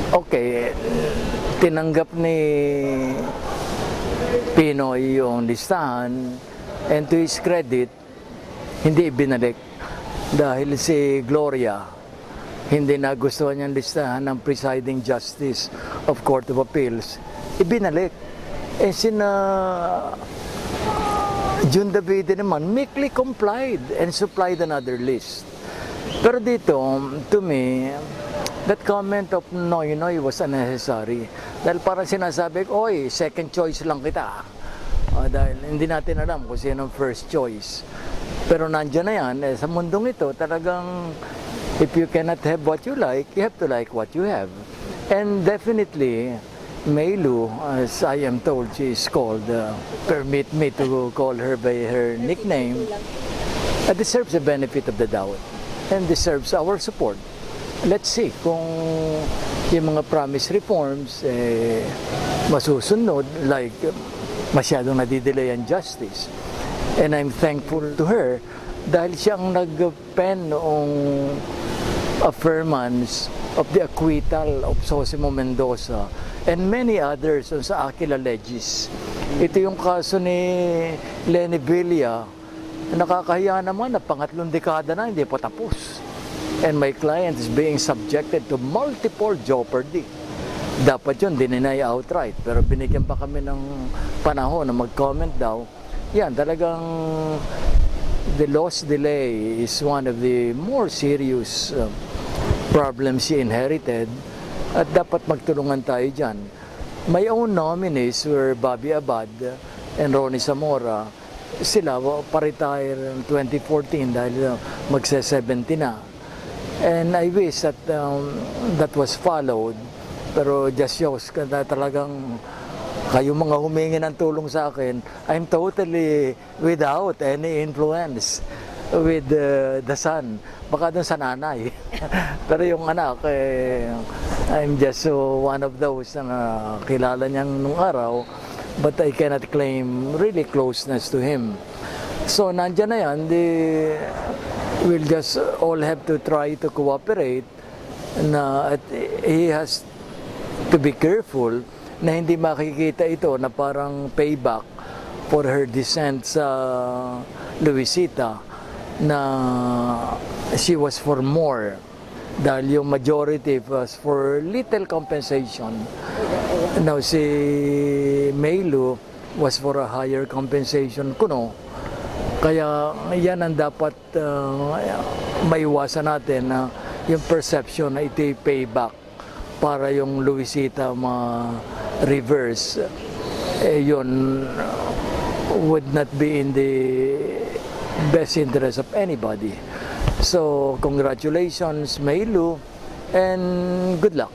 Okay, tinanggap ni Pinoy yung listahan, and to his credit, hindi ibinalik dahil si Gloria hindi nagustuhan niyang listahan ng presiding justice of Court of Appeals. Ibinalik. Eh sina June Davide naman meekly complied and supplied another list. Pero dito, to me, that comment of Noynoy was unnecessary. Dahil parang sinasabi ko, oy, second choice lang kita. Dahil hindi natin alam kung sino ang first choice. Pero nandiyan na yan, sa mundong ito, talagang if you cannot have what you have to like what you have. And definitely, Meilu, as I am told she is called, permit me to call her by her nickname, deserves the benefit of the doubt and deserves our support. Let's see kung yung mga promise reforms masusunod, like masyadong nadidelay ang justice. And I'm thankful to her dahil siya ang nag-pen noong affirmance of the acquittal of Sosimo Mendoza and many others sa Aquila Legis. Ito yung kaso ni Lenny Villa, nakakahiya naman na pangatlong dekada na hindi pa tapos. And my client is being subjected to multiple jeopardy. Dapat yun, dininay outright. Pero binigyan pa kami ng panahon na mag-comment daw. Yan, talagang the loss delay is one of the more serious problems she inherited. At dapat magtulungan tayo dyan. My own nominees were Bobby Abad and Ronnie Zamora. Sila pa-retire in 2014 dahil magse-70 na. And I wish that that was followed. Pero just shows na talagang kayo mga humingi ng tulong sa akin, I'm totally without any influence with the son. Baka dun sa nanay. Pero yung anak, I'm just one of those na kilala niyang nung araw, but I cannot claim really closeness to him. So nandiyan na yan, we'll just all have to try to cooperate na he has to be careful na hindi makikita ito na parang payback for her descent sa Luisita na she was for more dahil yung majority was for little compensation. Now si Meilu was for a higher compensation kuno. Kaya yan ang dapat maiwasan natin na yung perception na ito'y payback para yung Luisita ma-reverse. Yun would not be in the best interest of anybody. So congratulations Meilu and good luck.